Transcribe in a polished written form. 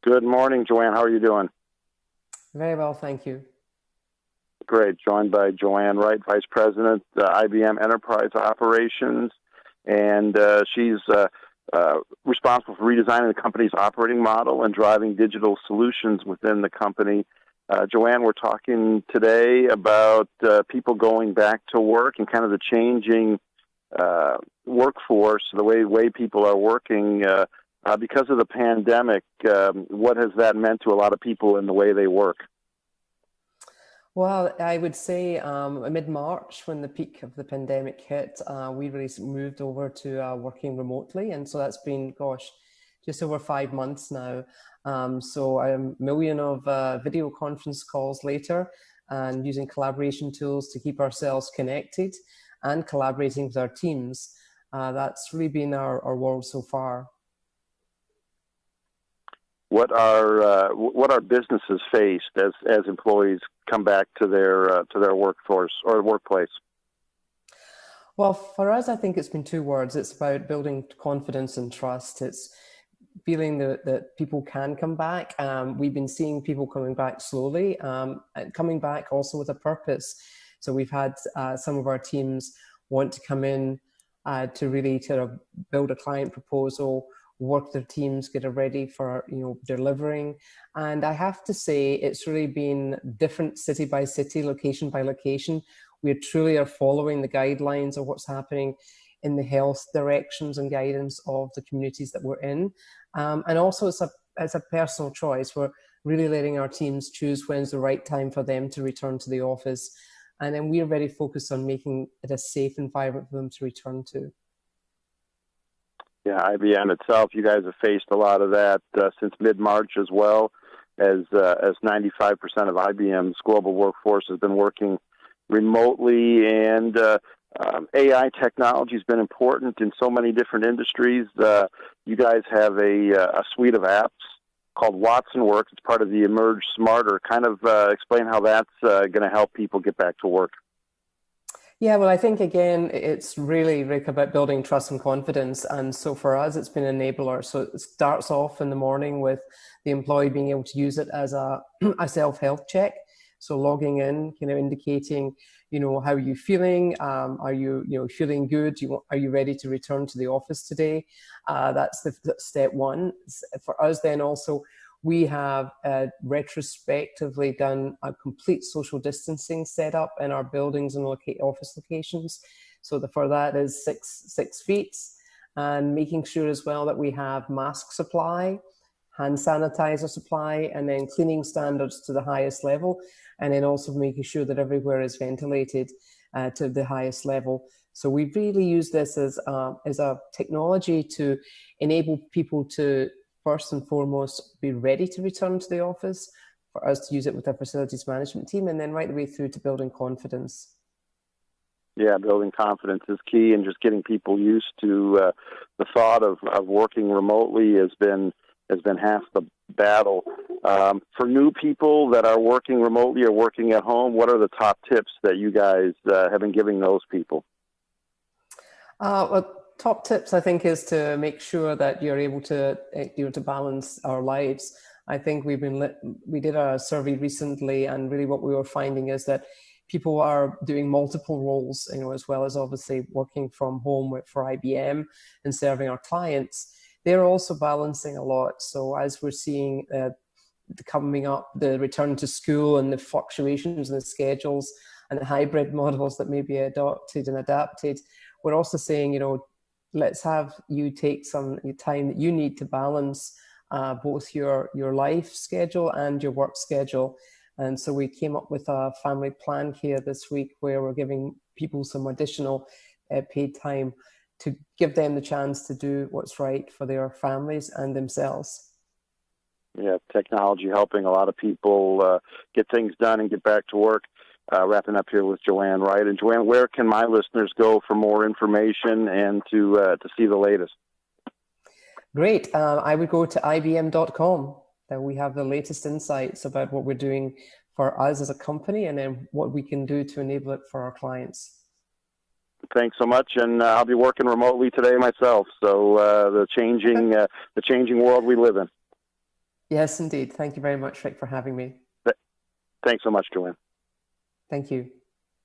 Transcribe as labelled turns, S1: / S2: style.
S1: Good morning, Joanne. How are you doing?
S2: Very well, thank you.
S1: Great. Joined by Joanne Wright, Vice President, IBM Enterprise Operations, and she's responsible for redesigning the company's operating model and driving digital solutions within the company. Joanne, we're talking today about people going back to work and kind of the changing workforce, the way people are working because of the pandemic. What has that meant to a lot of people in the way they work?
S2: Well, I would say mid-March, when the peak of the pandemic hit, we really moved over to working remotely. And so that's been, gosh, just over 5 months now. So a million of video conference calls later and using collaboration tools to keep ourselves connected and collaborating with our teams. That's really been our world so far.
S1: What are businesses faced as employees come back to their workforce or workplace?
S2: Well, for us, I think it's been two words. It's about building confidence and trust. It's feeling that people can come back. We've been seeing people coming back slowly, and coming back also with a purpose. So we've had some of our teams want to come in to really sort of build a client proposal, work their teams, get it ready for delivering. And I have to say, it's really been different city by city, location by location. We truly are following the guidelines of what's happening in the health directions and guidance of the communities that we're in. And also it's a personal choice. We're really letting our teams choose when's the right time for them to return to the office. And then we're very focused on making it a safe environment for them to return to.
S1: Yeah, IBM itself, you guys have faced a lot of that since mid-March, as well as 95% of IBM's global workforce has been working remotely, and AI technology has been important in so many different industries. You guys have a suite of apps called Watson Works. It's part of the Emerge Smarter. Kind of explain how that's going to help people get back to work.
S2: Yeah, well, I think, again, it's really, Rick, about building trust and confidence. And so for us, it's been an enabler. So it starts off in the morning with the employee being able to use it as a self-health check. So logging in, indicating, how are you feeling? Are you feeling good? Are you ready to return to the office today? That's step one. For us, then also, we have retrospectively done a complete social distancing setup in our buildings and office locations. So for that is 6 feet, and making sure as well that we have mask supply, hand sanitizer supply, and then cleaning standards to the highest level, and then also making sure that everywhere is ventilated to the highest level. So we really use this as a technology to enable people to, first and foremost, be ready to return to the office, for us to use it with our facilities management team, and then right the way through to building confidence.
S1: Yeah, building confidence is key, and just getting people used to the thought of working remotely has been half the battle. For new people that are working remotely or working at home, what are the top tips that you guys have been giving those people?
S2: Well, top tips, I think, is to make sure that you're able to to balance our lives. I think we did a survey recently, and really what we were finding is that people are doing multiple roles, as well as obviously working from home for IBM and serving our clients. They're also balancing a lot. So as we're seeing coming up, the return to school and the fluctuations in the schedules and the hybrid models that may be adopted and adapted, we're also saying, let's have you take some time that you need to balance both your life schedule and your work schedule. And so we came up with a family plan here this week, where we're giving people some additional paid time to give them the chance to do what's right for their families and themselves.
S1: Yeah, technology helping a lot of people get things done and get back to work. Wrapping up here with Joanne Wright. And Joanne, where can my listeners go for more information and to see the latest?
S2: Great. I would go to IBM.com. We have the latest insights about what we're doing for us as a company, and then what we can do to enable it for our clients.
S1: Thanks so much, and I'll be working remotely today myself. So the changing world we live in.
S2: Yes, indeed. Thank you very much, Rick, for having me.
S1: Thanks so much, Joanne.
S2: Thank you.